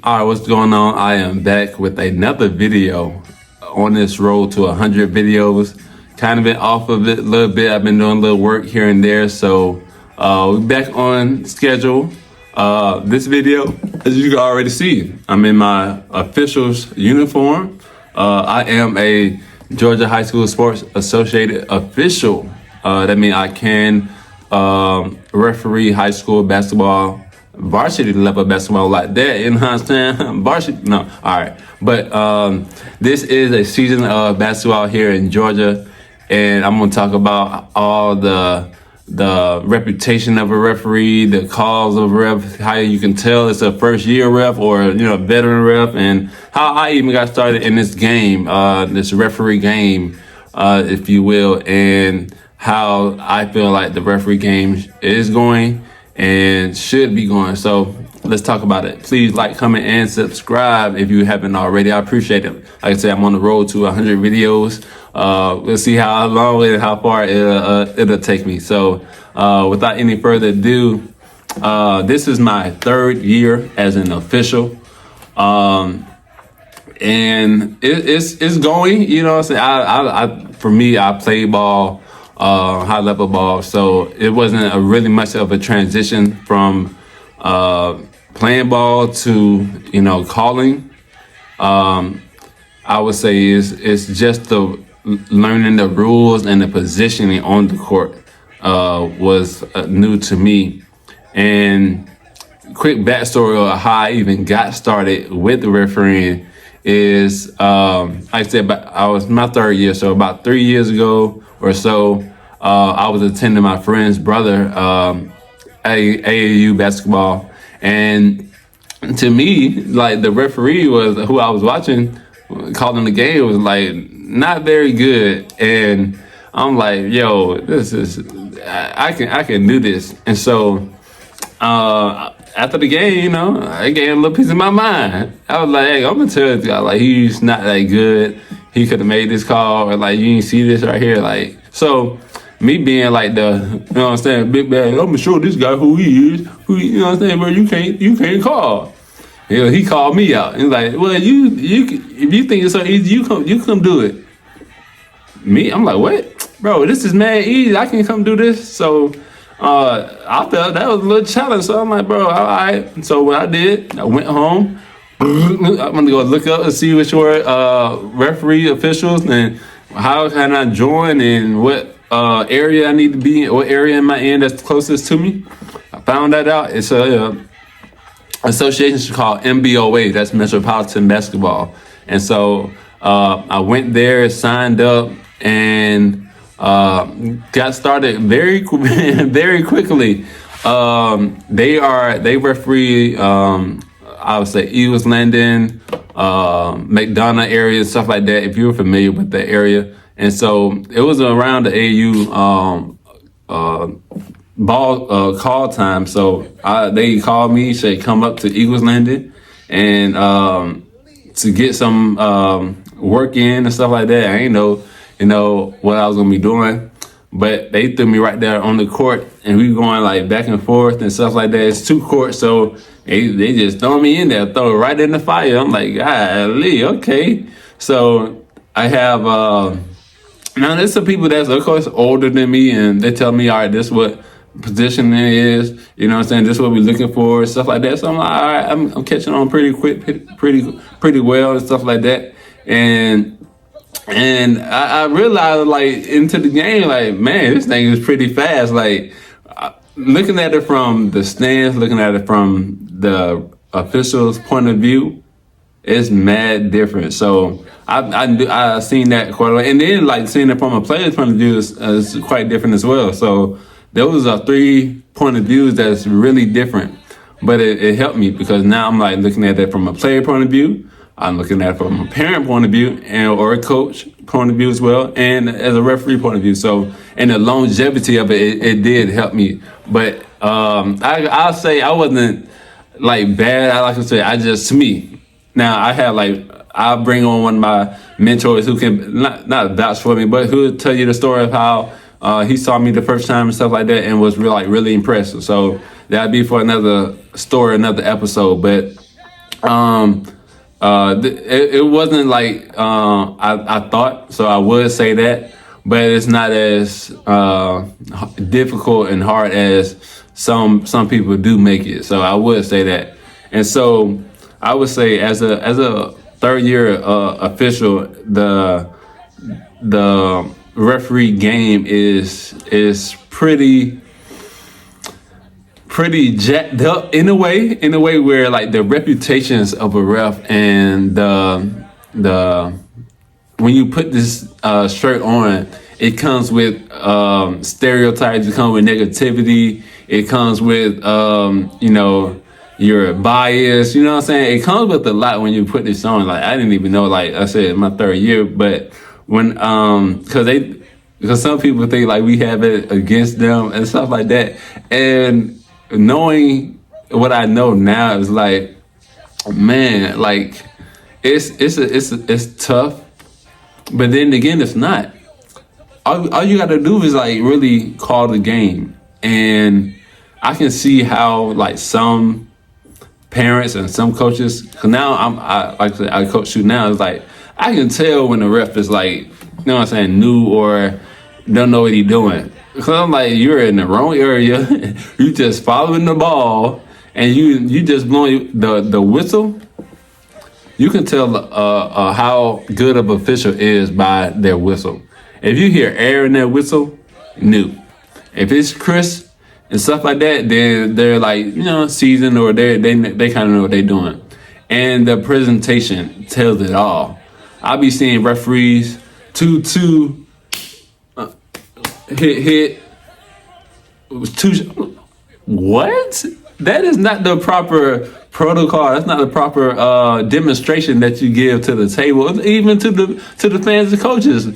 All right, what's going on? I am back with another video on this road to 100 videos. Kind of been off of it a little bit. I've been doing a little work here and there, so we're back on schedule. This video, as you can already see, I'm in my officials uniform. I am a Georgia High School Sports Associated official. That means I can referee high school basketball, varsity level basketball like that, you know what I'm saying? Varsity, no, all right. But this is a season of basketball here in Georgia, and I'm gonna talk about all the reputation of a referee, the calls of a ref, how you can tell it's a first year ref or veteran ref, and how I even got started in this game, this referee game, if you will, and how I feel like the referee game is going and should be going. So let's talk about it. Please like, comment, and subscribe if you haven't already. I appreciate it. Like I said, I'm on the road to 100 videos. We'll see how long and how far it'll take me. So without any further ado, this is my third year as an official. And it's going, you know what I'm saying? For me, I play ball, high level ball, so it wasn't really much of a transition from playing ball to calling. I would say it's just the learning the rules and the positioning on the court was new to me. And quick backstory of how I even got started with the refereeing is, like I said, I was my third year, so about 3 years ago or so, I was attending my friend's brother AAU basketball, and to me, like, the referee was who I was watching, calling the game, was like not very good, and I'm like, yo, this is I can do this. And so after the game, I gave him a little piece of my mind. I was like, hey, I'm gonna tell this guy, like, he's not that good. He could have made this call, or like, you didn't see this right here, like. So me being like the, what I'm saying, big bag, I'm gonna show this guy who he is, what I'm saying, bro, you can't call. He called me out. He's like, well, you if you think it's so easy, you come do it. Me, I'm like, what? Bro, this is mad easy. I can come do this. So I felt that was a little challenge. So I'm like, bro, all right. So what I did, I went home. I'm gonna go look up and see which were referee officials and how can I join and what area I need to be in, what area am I in that's closest to me. I found that out. It's a association called MBOA, that's Metropolitan Basketball. And so I went there, signed up, and got started very quickly. They referee, I would say, Eagles Landing, McDonough area, stuff like that, if you're familiar with the area. And so it was around the AU ball call time. So they called me, said come up to Eagles Landing and to get some work in and stuff like that. I ain't know what I was gonna be doing, but they threw me right there on the court, and we going like back and forth and stuff like that. It's 2 courts, so they just throw me in there, throw it right in the fire. I'm like, golly, okay. So I have now there's some people that's of course older than me, and they tell me, all right, this is what position it is, you know what I'm saying, this is what we're looking for, stuff like that. So I'm like, all right, I'm catching on pretty quick, pretty well and stuff like that. And I realized, like, into the game, like, man, this thing is pretty fast. Like, looking at it from the stands, looking at it from the official's point of view, it's mad different. So I seen that quite a lot. And then, like, seeing it from a player's point of view is quite different as well. So those are 3 point of views that's really different. But it helped me because now I'm like looking at it from a player point of view. I'm looking at it from a parent point of view or a coach point of view as well, and as a referee point of view. So, and the longevity of it did help me. But I'll say I wasn't like bad. Like I said, to me. Now I had I'll bring on one of my mentors who can not vouch for me, but who'll tell you the story of how he saw me the first time and stuff like that, and was really impressed. So that'd be for another story, another episode. But It wasn't like I thought, so I would say that, but it's not as difficult and hard as some people do make it. So I would say that, and so I would say as a third year official, the referee game is pretty jacked up in a way where like the reputations of a ref and the when you put this shirt on, it comes with stereotypes, it comes with negativity, it comes with your bias, you know what I'm saying? It comes with a lot when you put this on. Like I didn't even know, like I said, my third year, but when because some people think like we have it against them and stuff like that. And knowing what I know now is like, man, like it's tough, but then again, it's not. All you got to do is like really call the game, and I can see how like some parents and some coaches. Cause now like I said, I coach you now. It's like I can tell when the ref is like, you know what I'm saying, new or don't know what he's doing. Cause I'm like, you're in the wrong area. You just following the ball, and you just blowing the whistle. You can tell how good of an official is by their whistle. If you hear air in that whistle, new. If it's crisp and stuff like that, then they're like, seasoned, or they kind of know what they're doing. And the presentation tells it all. I'll be seeing referees 2-2 hit two. What? That is not the proper protocol. That's not the proper demonstration that you give to the table, even to the fans and coaches.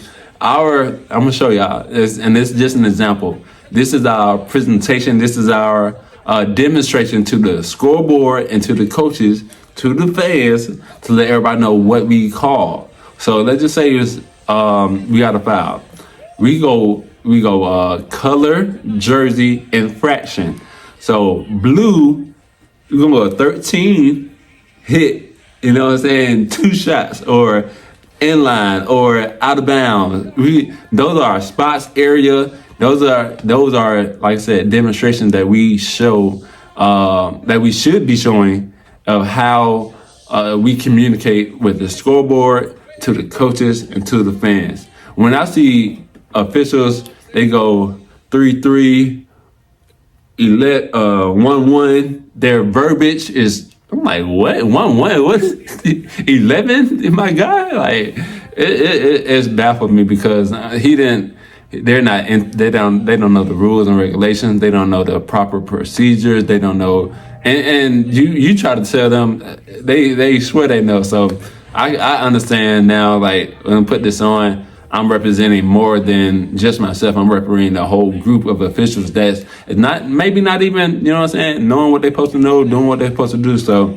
I'm gonna show y'all, and this is just an example. This is our presentation. This is our demonstration to the scoreboard and to the coaches, to the fans, to let everybody know what we call. So let's just say we got a foul. We go color, jersey, infraction. So blue, we're gonna go 13 hit. You know what I'm saying? 2 shots or inline or out of bounds. Those are our spots, area. Those are like I said, demonstrations that we show that we should be showing of how we communicate with the scoreboard, to the coaches, and to the fans. When I see officials, they go 3-3, 1-1. Their verbiage is, I'm like, what? 1-1? What? 11? My God, like it's baffled me because they don't know the rules and regulations. They don't know the proper procedures. They don't know, and you try to tell them, they swear they know. So I understand now. Like when I put this on, I'm representing more than just myself. I'm representing a whole group of officials that's maybe not even, you know what I'm saying, knowing what they're supposed to know, doing what they're supposed to do. So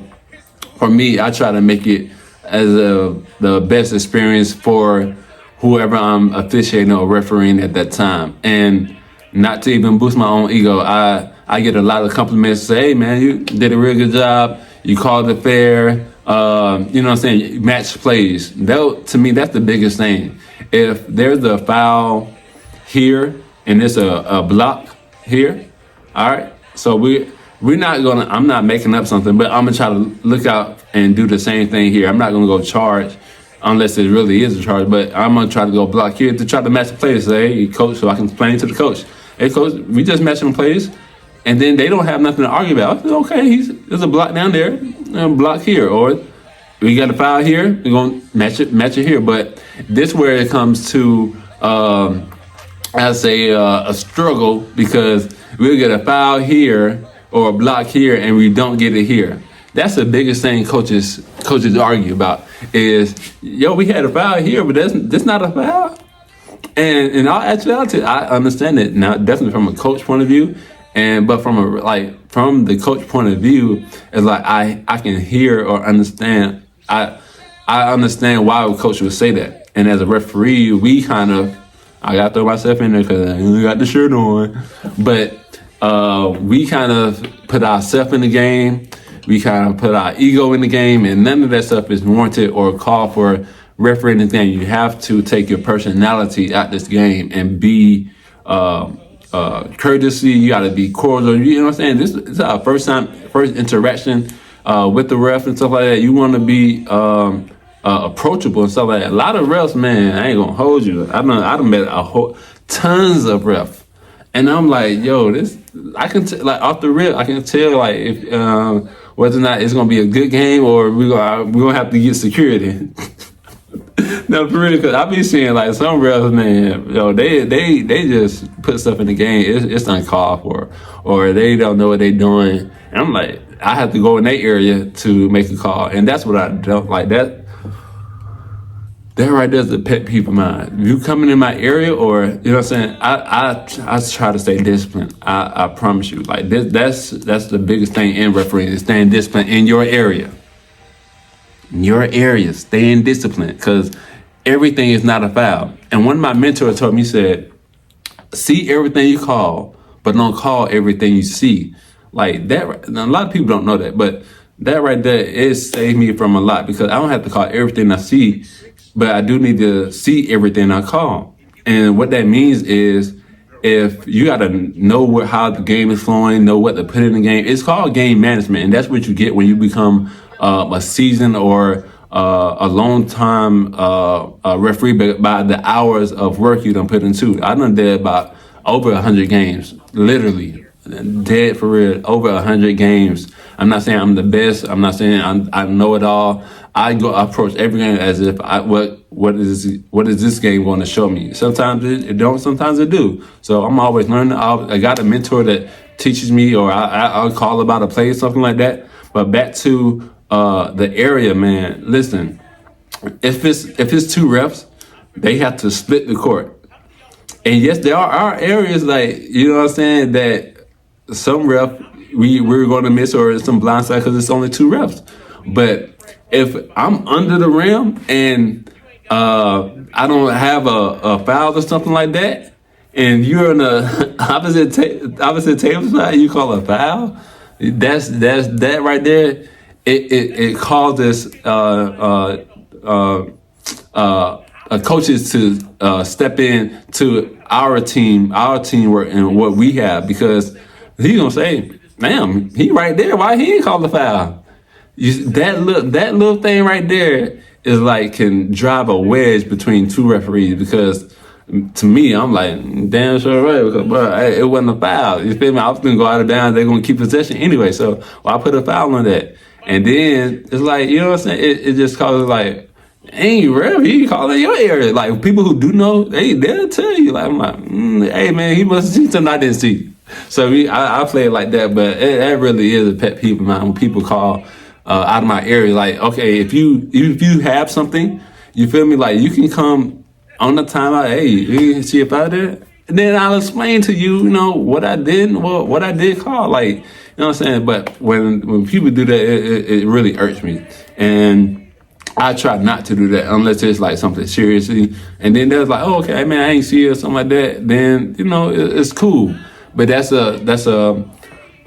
for me, I try to make it as the best experience for whoever I'm officiating or refereeing at that time. And not to even boost my own ego, I get a lot of compliments. Say, hey man, you did a real good job. You called it fair. You know what I'm saying? Match plays. To me, that's the biggest thing. If there's a foul here and there's a block here, all right. So I'm not making up something, but I'm gonna try to look out and do the same thing here. I'm not gonna go charge unless it really is a charge, but I'm gonna try to go block here to try to match the plays. Say, hey, coach, so I can explain to the coach, hey, coach, we just matching the plays, and then they don't have nothing to argue about. Okay, there's a block down there, and a block here, or we got a foul here, we're gonna match it here. But this where it comes to a struggle, because we'll get a foul here or a block here and we don't get it here. That's the biggest thing coaches argue about is, we had a foul here, but that's not a foul. And in all actuality, I understand it now, definitely from a coach point of view, but from the coach point of view, it's like I can hear or understand. I understand why a coach would say that. And as a referee, I gotta throw myself in there because I only got the shirt on. But we kind of put ourselves in the game. we kind of put our ego in the game, and none of that stuff is warranted or called for refereeing the game. You have to take your personality out this game and be courtesy. You got to be cordial. You know what I'm saying? This is our first interaction with the ref and stuff like that. You want to be approachable and stuff like that. A lot of refs, man, I ain't gonna hold you. I done met tons of refs, and I'm like, yo, this I can like off the rip, I can tell like if whether or not it's gonna be a good game or we're gonna have to get security. No, for real, because I be seeing like some refs, man, yo, they just put stuff in the game. It's uncalled for, or they don't know what they're doing. And I'm like, I have to go in their area to make a call, and that's what I don't like. That right there's the pet peeve of mine. You coming in my area, or you know what I'm saying? I try to stay disciplined. I promise you, like that's the biggest thing in refereeing is staying disciplined in your area. In your area, stay in discipline because everything is not a foul. And one of my mentors told me, he said, see everything you call, but don't call everything you see. Like that, a lot of people don't know that, but that right there, it saved me from a lot because I don't have to call everything I see, but I do need to see everything I call. And what that means is if you got to know how the game is flowing, know what to put in the game, it's called game management. And that's what you get when you become a seasoned or a long time referee by the hours of work you done put into. I done did about over 100 games, literally. Dead for real, over 100 games. I'm not saying I'm the best. I'm not saying I know it all. I approach every game as if what is this game going to show me? Sometimes it don't, sometimes it do. So I'm always learning. I got a mentor that teaches me, or I'll call about a play or something like that. But back to the area, man. Listen, if it's two refs, they have to split the court. And yes, there are areas like, you know what I'm saying, that some ref we're going to miss or some blindside because it's only two refs. But if I'm under the rim and I don't have a foul or something like that, and you're in the opposite table side, you call a foul. That right there. It causes coaches to step in to our teamwork and what we have, because he's gonna say, "Damn, he right there. Why he ain't called the foul?" That little thing right there is like can drive a wedge between two referees, because to me, I'm like, damn sure right, because bro, it wasn't a foul. You feel me? I was gonna go out of bounds. They're gonna keep possession anyway, so why put a foul on that? And then it's like, you know what I'm saying? It just causes like, ain't ref, he calling your area. Like people who do know, they'll tell you. Like I'm like, hey man, he must see something I didn't see. So I play it like that, but that really is a pet peeve of mine when people call out of my area. Like, okay, if you have something, you feel me? Like you can come on the timeout. Hey, you can see if out there, and then I'll explain to you, you know, what I did call. Like. You know what I'm saying? But when people do that, it really irks me. And I try not to do that unless it's like something seriously. And then there's like, oh, okay, man, I ain't see it or something like that. Then, you know, it's cool. But that's a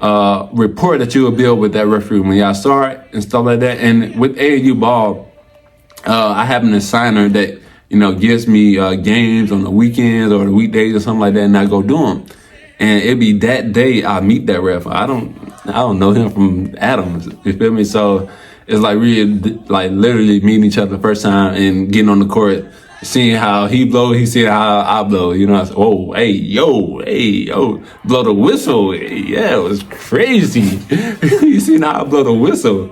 rapport that you will build with that referee when y'all start and stuff like that. And with AAU ball, I have an assigner that, you know, gives me games on the weekends or the weekdays or something like that, and I go do them. And it'd be that day I meet that ref. I don't know him from Adams. You feel me? So it's like really, like literally meeting each other the first time and getting on the court, seeing how he blow, he seeing how I blow. You know, I said, oh, hey, yo, blow the whistle. Yeah, it was crazy. You seen how I blow the whistle.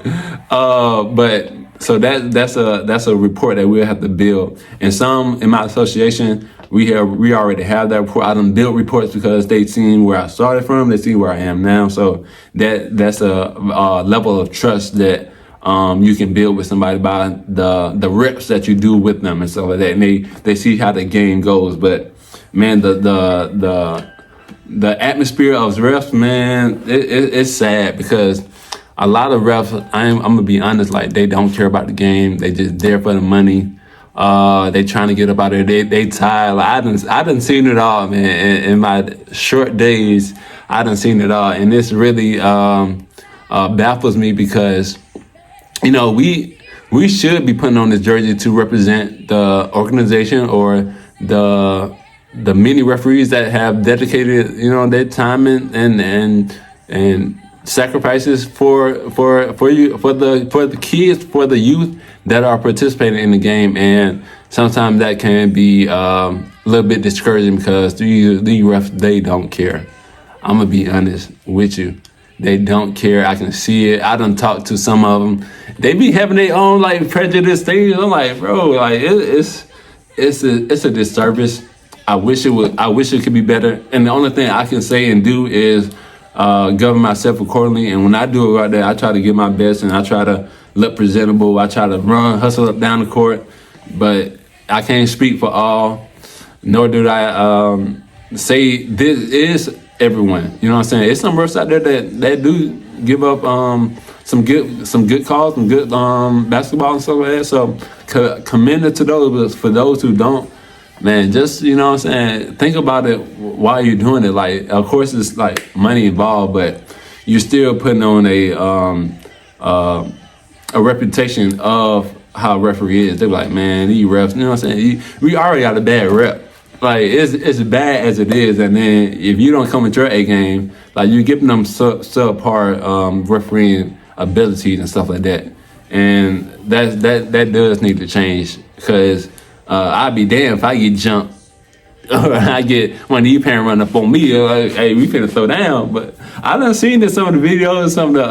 But so that's a report that we'll have to build. And some in my association, we already have that report. I done built reports because they seen where I started from, they see where I am now. So that's a level of trust that you can build with somebody by the reps that you do with them and stuff like that. And they see how the game goes. But man, the atmosphere of refs, man, it's sad because a lot of refs, I'm gonna be honest, like they don't care about the game. They just there for the money. They trying to get up out of there. They tired. Like, I done seen it all, man. In my short days, I done seen it all, and it's really baffles me because we should be putting on this jersey to represent the organization or the many referees that have dedicated their time and sacrifices for the kids, for the youth that are participating in the game. And sometimes that can be a little bit discouraging because the refs, they don't care. I'm gonna be honest with you. They don't care. I can see it. I done talked to some of them. They be having their own prejudice things. I'm like, bro, it's a disservice. I wish it could be better. And the only thing I can say and do is govern myself accordingly. And when I do it right there, I try to give my best and I try to look presentable. I try to hustle up down the court. But I can't speak for all, nor do I say this is everyone. You know what I'm saying? It's some refs out there that do give up some good calls, some good basketball and stuff like that. So commend it to those. But for those who don't, man, just what I'm saying, think about it while you're doing it. Of course, it's money involved, but you're still putting on a reputation of how a referee is. They're like, man, these refs, you know what I'm saying? We already got a bad rep. It's bad as it is, and then if you don't come with your A game, you're giving them subpar refereeing abilities and stuff like that, and that does need to change because I'd be damned if I get jumped or I get one of these parents run up on me, hey, we finna throw down. But I done seen this, some of the videos, some of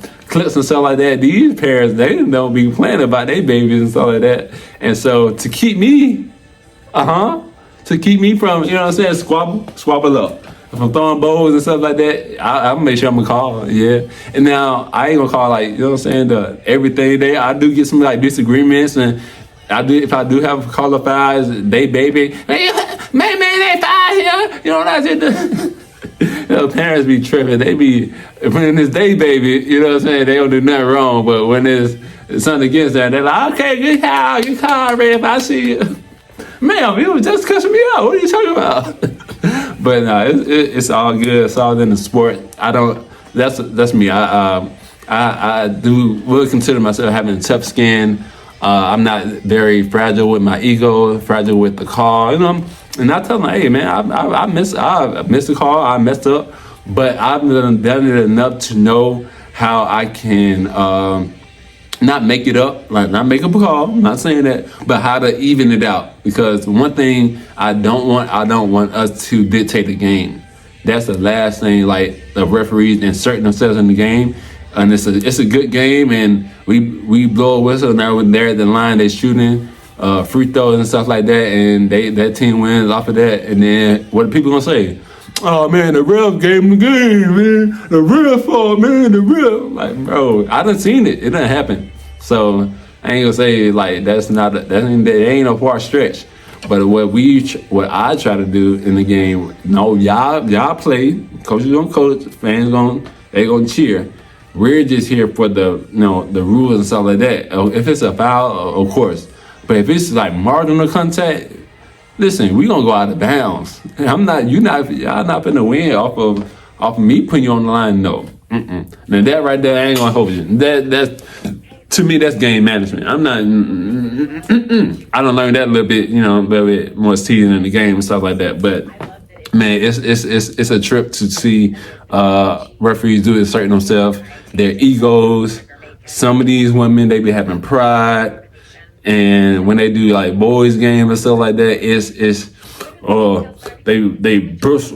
the clips and stuff like that. These parents, they don't be playing about their babies and stuff like that, and so to keep me from, squabble up. If I'm throwing bowls and stuff like that, I'll make sure I'm gonna call, yeah. And now I ain't gonna call everything day. I do get some disagreements, and if I do have caller files, they baby, man, they five here. You know what I said? Parents be tripping. They be when it's they baby, you know what I'm saying? They don't do nothing wrong, but when there's something against that, they're like, okay, good call, Red. I see you. Ma'am, you was just cussing me out. What are you talking about? But no, it's all good. It's all in the sport. That's me. I will consider myself having a tough skin. I'm not very fragile with my ego, fragile with the call, And I tell them, hey man, I missed the call. I messed up, but I've done it enough to know how I can not make it up, not make up a call. I'm not saying that, but how to even it out. Because one thing I don't want us to dictate the game. That's the last thing. The referees inserting themselves in the game, and it's a good game, and we blow a whistle. Now when they're at the line, they shooting free throws and stuff like that, and that team wins off of that. And then what are people gonna say? Oh man, the ref gave him the game, man. The ref fault, man. The ref, bro, I done seen it. It done happen. So I ain't gonna say that ain't no far stretch. But what I try to do in the game, no, y'all play. Coaches gonna coach. Fans gonna cheer. We're just here for the rules and stuff like that. If it's a foul, of course. But if it's marginal contact, listen, we gonna go out of bounds. Y'all not finna win off of me putting you on the line. No. Now that right there, I ain't gonna hold you. That's to me, that's game management. I'm not. I don't learn that a little bit more teasing in the game and stuff like that. But man, it's a trip to see referees do assert themselves, their egos. Some of these women, they be having pride, and when they do boys game and stuff like that, they boost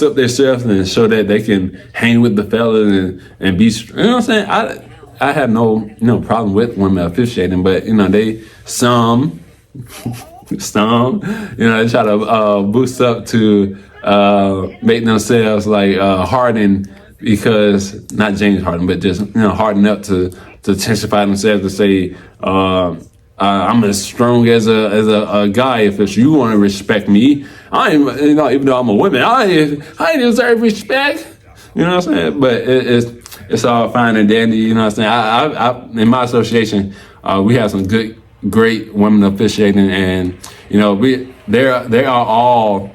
up themselves and show that they can hang with the fellas and be. You know what I'm saying? I have no problem with women officiating, but some they try to boost up to make themselves Harden, because not James Harden, but just harden up to testify themselves to say I'm as strong as a guy. If you want to respect me, even though I'm a woman, I deserve respect. You know what I'm saying? But it's all fine and dandy. You know what I'm saying? I in my association, we have some great women officiating, and they are all,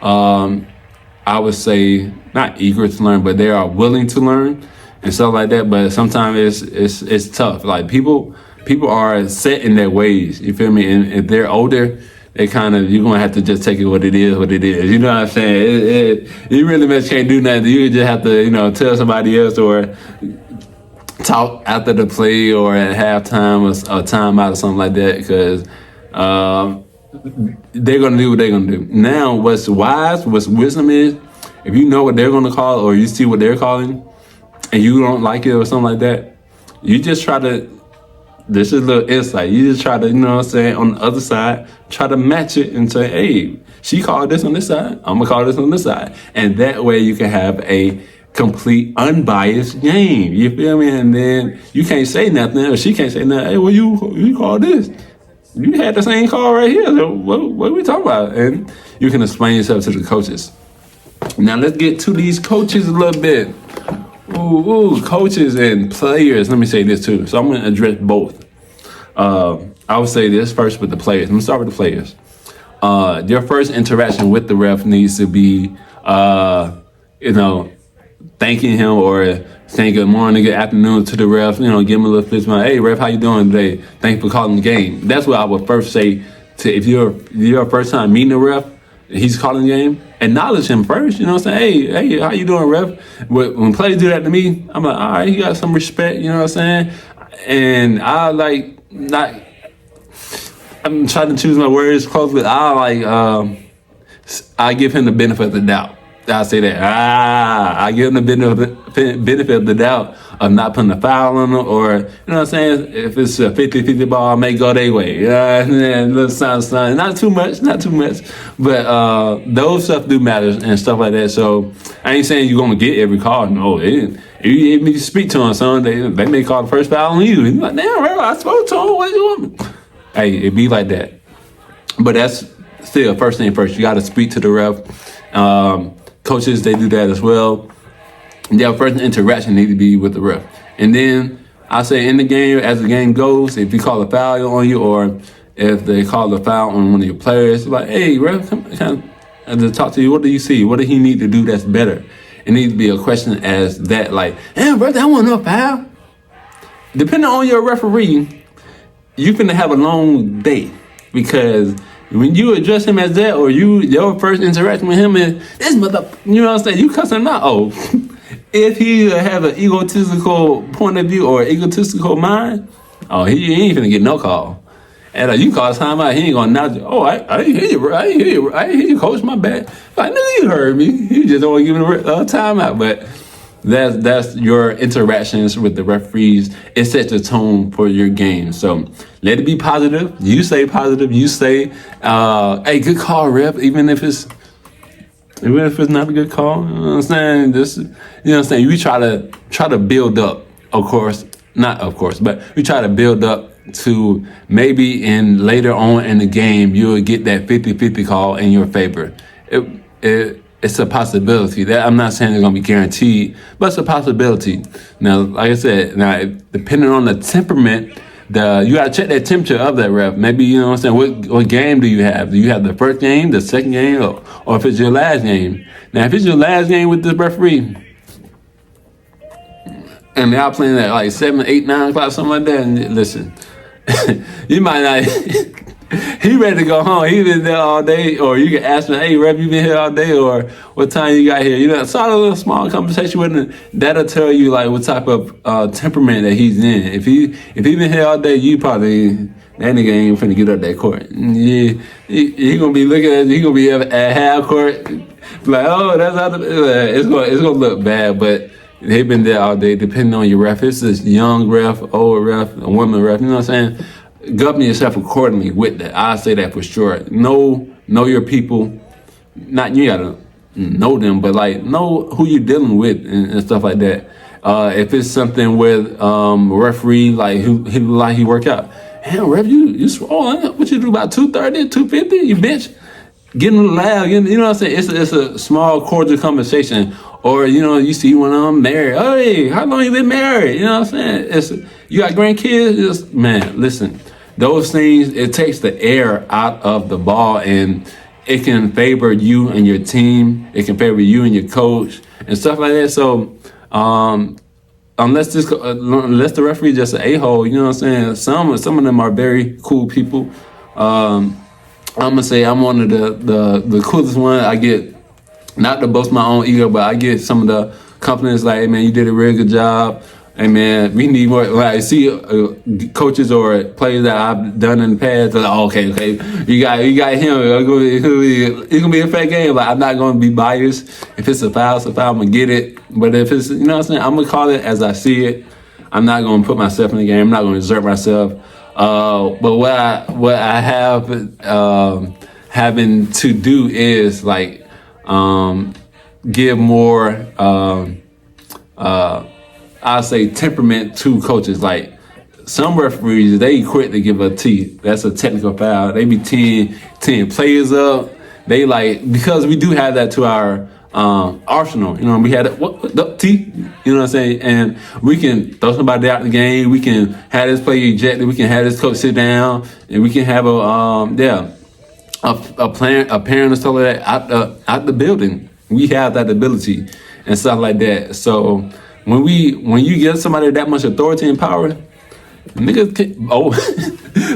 I would say, not eager to learn, but they are willing to learn. and stuff like that. But sometimes it's tough. Like people are set in their ways. You feel me? And if they're older, they kind of, you're gonna have to just take it what it is. You know what I'm saying? You really much can't do nothing. You just have to, tell somebody else or talk after the play or at halftime or timeout or something like that, because they're gonna do what they're gonna do. Now, what's wisdom is, if you know what they're gonna call or you see what they're calling, and you don't like it or something like that, you just try to. This is a little insight. You just try to, on the other side, try to match it and say, hey, she called this on this side, I'm gonna call this on this side, and that way you can have a complete unbiased game. You feel me? And then you can't say nothing, or she can't say nothing. Hey, well, you called this. You had the same call right here. So what are we talking about? And you can explain yourself to the coaches. Now let's get to these coaches a little bit. Coaches and players. Let me say this too. So I'm going to address both. I would say this first with the players. Let me start with the players. Your first interaction with the ref needs to be, thanking him or saying good morning, good afternoon to the ref. Give him a little fist bump. Hey, ref, how you doing today? Thanks for calling the game. That's what I would first say to if you're first time meeting the ref, he's calling the game. Acknowledge him first. Say, hey, how you doing, ref? When players do that to me, I'm like, all right, he got some respect. You know what I'm saying? And I'm trying to choose my words closely. I give him the benefit of the doubt. I'll say that. I give him the benefit of the doubt of not putting a foul on him, or, you know what I'm saying? If it's a 50-50 ball, I may go their way. Little something. Not too much. But those stuff do matter and stuff like that. So I ain't saying you're going to get every call. No, if you speak to him, son, they may call the first foul on you. You're like, damn, I spoke to him. What you want? Hey, it be like that. But that's still first thing first. You got to speak to the ref. Coaches, they do that as well. Their first interaction need to be with the ref. And then I say in the game, as the game goes, if you call a foul on you, or if they call a foul on one of your players, like, hey, ref, come to talk to you. What do you see? What do he need to do that's better? It needs to be a question as that, like, hey, ref, that wasn't no foul. Depending on your referee, you finna have a long day, because when you address him as that, or your first interaction with him is this mother, you know what I'm saying? You cuss him out. Oh, if he have an egotistical point of view or egotistical mind, he ain't finna get no call. And you call time out, he ain't gonna nod you. Oh, I didn't hear you. I didn't hear you, coach. My bad. Like, nigga, you heard me. You just don't want to give him a timeout. But that's your interactions with the referees. It sets the tone for your game. So let it be positive. You say positive. You say, hey, good call, ref. Even if it's not a good call, you know what I'm saying? We try to build up, but we try to build up to maybe later on in the game, you'll get that 50-50 call in your favor. It's a possibility. That I'm not saying it's gonna be guaranteed, but it's a possibility. Now, like I said, depending on the temperament, you gotta check that temperature of that ref. Maybe, you know what I'm saying, what game do you have? Do you have the first game, the second game, or if it's your last game? Now, if it's your last game with this referee, and y'all playing at like 7, 8, 9 o'clock, something like that, and listen, you might not. He ready to go home. He been there all day, or you can ask him, "Hey, ref, you been here all day, or what time you got here?" Start a little small conversation with him. That'll tell you like what type of temperament that he's in. If he been here all day, you probably that nigga ain't finna get up that court. Yeah, he gonna be looking at. He gonna be at half court, like, oh, that's how it's gonna look bad, but. They've been there all day, depending on your ref. It's this young ref, old ref, a woman ref. You know what I'm saying? Govern yourself accordingly with that. I say that for sure. Know your people. Not you gotta know them, but like know who you're dealing with and stuff like that. If it's something with referee, like he work out. Hell, ref, you swole. What you do about 230, 250? You bitch. Getting loud. You know what I'm saying? It's a small cordial conversation. Or, you see one of them married. Hey, how long you been married? You know what I'm saying? You got grandkids? Man, listen. Those things, it takes the air out of the ball, and it can favor you and your team. It can favor you and your coach and stuff like that. So, unless the referee just an a-hole, you know what I'm saying? Some of them are very cool people. I'm gonna say I'm one of the coolest one. I get, not to boast my own ego, but I get some of the compliments like, "Hey man, you did a really good job. Hey man, we need more." When I see coaches or players that I've done in the past, like, oh, okay, you got him. It's gonna be a fair game. Like, I'm not gonna be biased. If it's a foul, it's a foul. I'm gonna get it. But if it's, you know what I'm saying, I'm gonna call it as I see it. I'm not gonna put myself in the game. I'm not gonna exert myself. But what I have having to do is like give more I say temperament to coaches. Like, some referees, they quick to give a T. That's a technical foul. They be 10 players up. They like, because we do have that to our arsenal. You know, we had the T. You know what I'm saying? And we can throw somebody out the game. We can have this player ejected. We can have this coach sit down, and we can have a parent or stuff like that out the building. We have that ability and stuff like that. So when you give somebody that much authority and power, niggas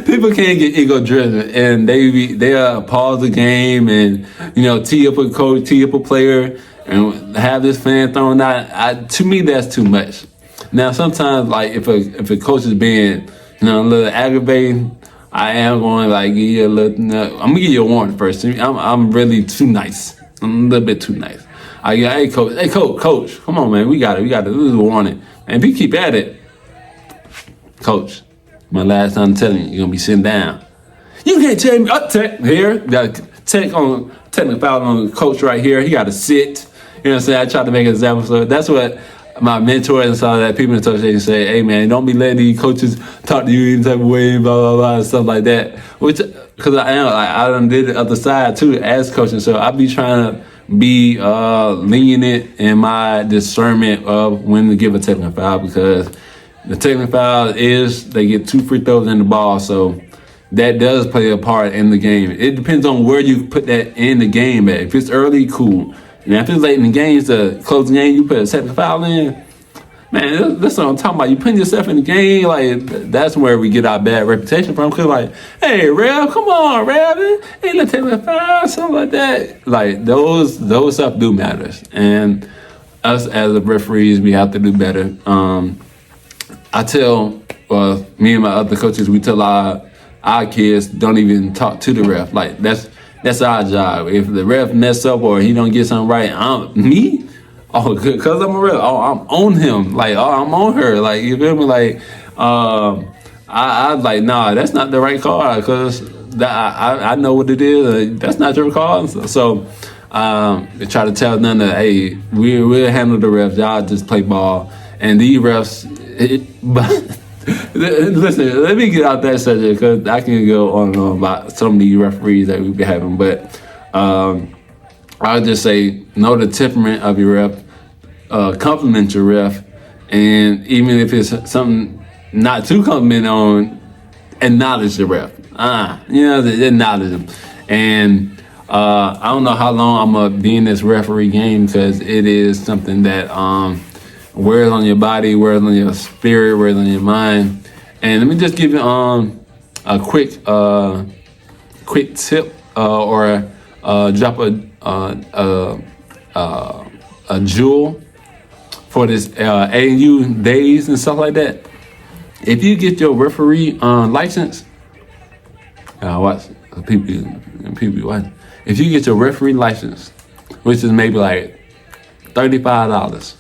people can't get ego driven, and they'll pause the game and, you know, tee up a coach, tee up a player, and have this fan thrown out. To me, that's too much. Now sometimes, like, if a coach is being, you know, a little aggravating, I am going to like give you a little. I'm gonna give you a warning first. I'm really too nice. I'm a little bit too nice. Hey coach, come on man, we got it. This is a warning. And if you keep at it, coach, my last time telling you, you're gonna be sitting down. You can't tell me tech here. Got technical foul on the coach right here. He got to sit. You know what I'm saying? I tried to make an example. So that's what my mentors and some of that people in the association say. Hey man, don't be letting these coaches talk to you any type of way, blah blah blah, and stuff like that. Which, because I done did the other side too as coaching. So I be trying to be lenient in my discernment of when to give a technical foul, because the technical foul is, they get 2 free throws in the ball, so that does play a part in the game. It depends on where you put that in the game at. If it's early, cool. And if it's late in the game, it's a closing game, you put a technical foul in, man, that's what I'm talking about. You putting yourself in the game, like, that's where we get our bad reputation from. Cause like, hey, Rev, come on, Rev, hey, let's take a foul, something like that. Like, those stuff do matters, and us as the referees, we have to do better. I tell, me and my other coaches, we tell our kids, don't even talk to the ref. Like, that's our job. If the ref mess up or he don't get something right, me. Oh, good, cause I'm a ref. Oh, I'm on him. Like, oh, I'm on her. Like, you feel me? Like, I like, nah, that's not the right call, cause I know what it is. That's not your call. So they try to tell them that, hey, we'll handle the refs. Y'all just play ball. And these refs, listen, let me get out that subject, because I can go on and on about some of these referees that we've been having. But I'll just say, know the temperament of your ref, compliment your ref, and even if it's something not to compliment on, acknowledge the ref. Acknowledge them. And I don't know how long I'm gonna be in this referee game, because it is something that wears on your body, wears on your spirit, wears on your mind. And let me just give you a quick tip, or drop a jewel for this ANU days and stuff like that. If you get your referee license, watch people watch. If you get your referee license, which is maybe like $35.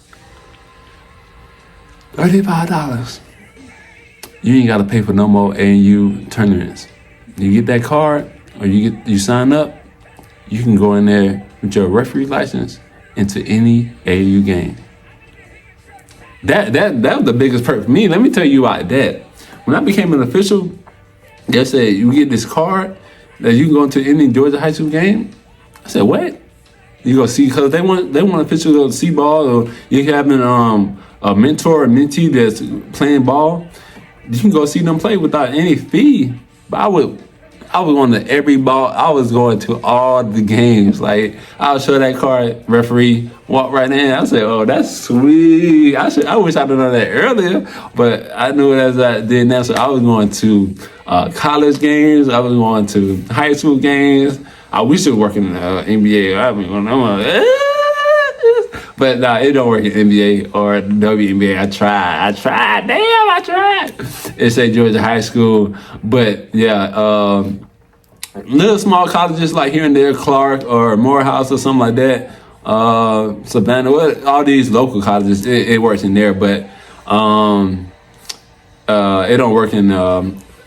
You ain't gotta pay for no more ANU tournaments. You get that card, or you sign up, you can go in there with your referee license into any AAU game. That was the biggest perk for me. Let me tell you about that. When I became an official, they said you get this card that you can go into any Georgia high school game. I said, what? You go see, because they want officials to go see ball, or you having a mentor or mentee that's playing ball. You can go see them play without any fee. But I was going to every ball. I was going to all the games. Like, I'll show that card, referee, walk right in. I say, oh, that's sweet. I wish I'd have done that earlier, but I knew it as I did now. So I was going to college games. I was going to high school games. I wish it was working in the NBA. But nah, it don't work in NBA or WNBA. I tried. Damn, I tried. It's at Georgia High School. But yeah, little small colleges like here and there, Clark or Morehouse or something like that. Savannah, all these local colleges, it works in there. But it don't work in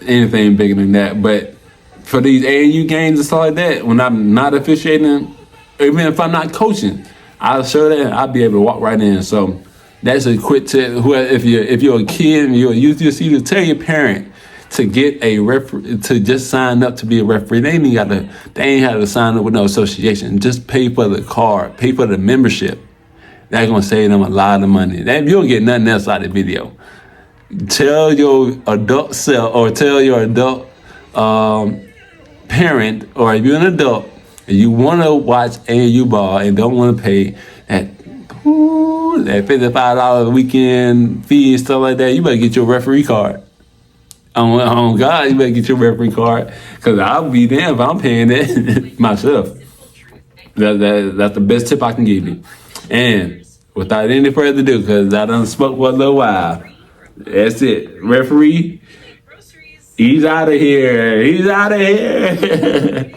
anything bigger than that. But for these AAU games and stuff like that, when I'm not officiating, even if I'm not coaching, I'll show that I'll be able to walk right in. So that's a quick tip. If you're a kid and you're a youth receiver, tell your parent to get a referee, to just sign up to be a referee. They ain't had to sign up with no association. Just pay for the card, pay for the membership. That's gonna save them a lot of money. You don't get nothing else out of the video. Tell your adult self or tell your adult parent, or if you're an adult and you want to watch AAU ball and don't want to pay that $55 a weekend fee and stuff like that, you better get your referee card. Oh God, you better get your referee card, because I'll be damned if I'm paying that myself. That's the best tip I can give you. And without any further ado, because I done spoke for a little while, that's it. Referee, he's out of here. He's out of here.